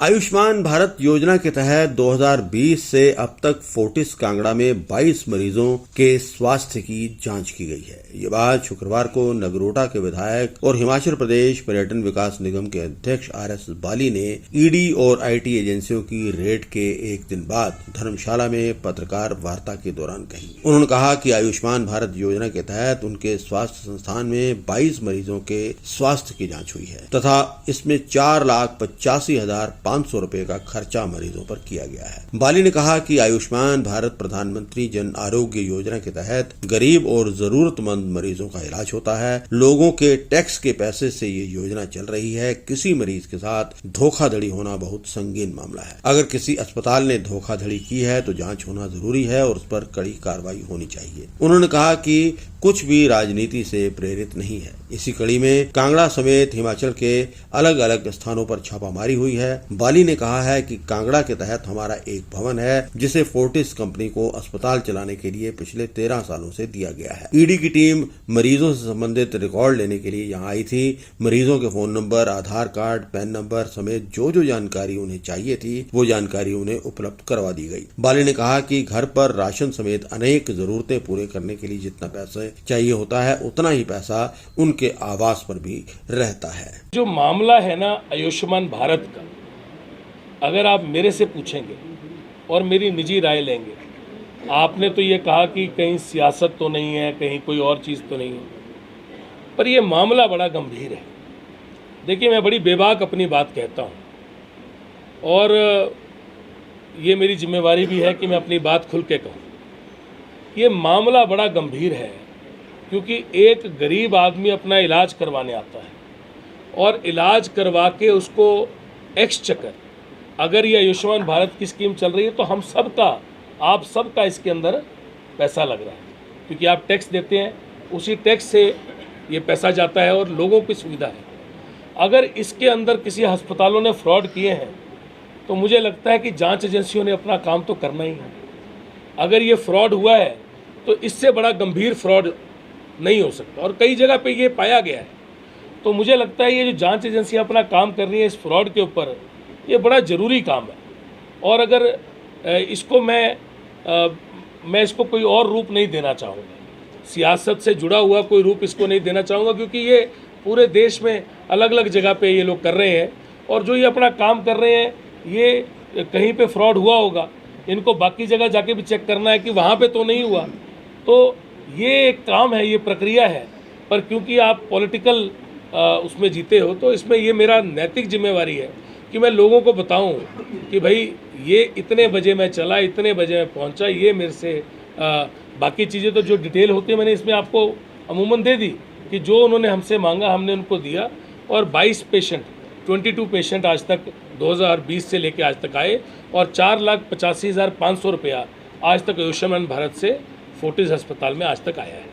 आयुष्मान भारत योजना के तहत 2020 से अब तक फोर्टिस कांगड़ा में 22 मरीजों के स्वास्थ्य की जांच की गई है। ये बात शुक्रवार को नगरोटा के विधायक और हिमाचल प्रदेश पर्यटन विकास निगम के अध्यक्ष RS बाली ने ईडी और IT एजेंसियों की रेड के एक दिन बाद धर्मशाला में पत्रकार वार्ता के दौरान कही। उन्होंने कहा कि आयुष्मान भारत योजना के तहत उनके स्वास्थ्य संस्थान में 22 मरीजों के स्वास्थ्य की जाँच हुई है तथा इसमें 4,85,500 रुपए का खर्चा मरीजों पर किया गया है। बाली ने कहा कि आयुष्मान भारत प्रधानमंत्री जन आरोग्य योजना के तहत गरीब और जरूरतमंद मरीजों का इलाज होता है। लोगों के टैक्स के पैसे से ये योजना चल रही है। किसी मरीज के साथ धोखाधड़ी होना बहुत संगीन मामला है। अगर किसी अस्पताल ने धोखाधड़ी की है तो जांच होना जरूरी है और उस पर कड़ी कार्रवाई होनी चाहिए। उन्होंने कहा कि कुछ भी राजनीति से प्रेरित नहीं है। इसी कड़ी में कांगड़ा समेत हिमाचल के अलग अलग स्थानों पर छापामारी हुई है। बाली ने कहा है कि कांगड़ा के तहत हमारा एक भवन है जिसे फोर्टिस कंपनी को अस्पताल चलाने के लिए पिछले 13 सालों से दिया गया है। ईडी की टीम मरीजों से संबंधित रिकॉर्ड लेने के लिए यहाँ आई थी। मरीजों के फोन नंबर, आधार कार्ड, पैन नंबर समेत जो जानकारी उन्हें चाहिए थी वो जानकारी उन्हें उपलब्ध करवा दी गई। बाली ने कहा कि घर पर राशन समेत अनेक जरूरतें पूरे करने के लिए जितना पैसा चाहिए होता है उतना ही पैसा उनके आवास पर भी रहता है। जो मामला है ना आयुष्मान भारत का, अगर आप मेरे से पूछेंगे और मेरी निजी राय लेंगे, आपने तो ये कहा कि कहीं सियासत तो नहीं है, कहीं कोई और चीज़ तो नहीं है, पर ये मामला बड़ा गंभीर है। देखिए, मैं बड़ी बेबाक अपनी बात कहता हूँ और ये मेरी जिम्मेवारी भी है कि मैं अपनी बात खुल के कहूँ। ये मामला बड़ा गंभीर है क्योंकि एक गरीब आदमी अपना इलाज करवाने आता है और इलाज करवा के उसको एक्सचेकर, अगर ये आयुष्मान भारत की स्कीम चल रही है तो हम सबका, आप सबका इसके अंदर पैसा लग रहा है क्योंकि आप टैक्स देते हैं, उसी टैक्स से ये पैसा जाता है और लोगों की सुविधा है। अगर इसके अंदर किसी अस्पतालों ने फ्रॉड किए हैं तो मुझे लगता है कि जांच एजेंसियों ने अपना काम तो करना ही है। अगर ये फ्रॉड हुआ है तो इससे बड़ा गंभीर फ्रॉड नहीं हो सकता और कई जगह पे ये पाया गया है। तो मुझे लगता है ये जो जांच एजेंसियां अपना काम कर रही है इस फ्रॉड के ऊपर, ये बड़ा ज़रूरी काम है और अगर इसको मैं इसको कोई और रूप नहीं देना चाहूँगा, सियासत से जुड़ा हुआ कोई रूप इसको नहीं देना चाहूँगा क्योंकि ये पूरे देश में अलग अलग जगह पे ये लोग कर रहे हैं और जो ये अपना काम कर रहे हैं ये कहीं पे फ्रॉड हुआ होगा, इनको बाकी जगह जाके भी चेक करना है कि वहाँ पे तो नहीं हुआ। तो ये एक काम है, ये प्रक्रिया है, पर क्योंकि आप पॉलिटिकल उसमें जीते हो तो इसमें ये मेरा नैतिक जिम्मेवारी है कि मैं लोगों को बताऊं कि भाई ये इतने बजे मैं चला, इतने बजे मैं पहुंचा। ये मेरे से बाकी चीज़ें तो जो डिटेल होती है मैंने इसमें आपको अमूमन दे दी कि जो उन्होंने हमसे मांगा हमने उनको दिया और 22 पेशेंट आज तक 2020 से लेके आज तक आए और 4,85,500 रुपया आज तक आयुष्मान भारत से फोर्टिस अस्पताल में आज तक आया है।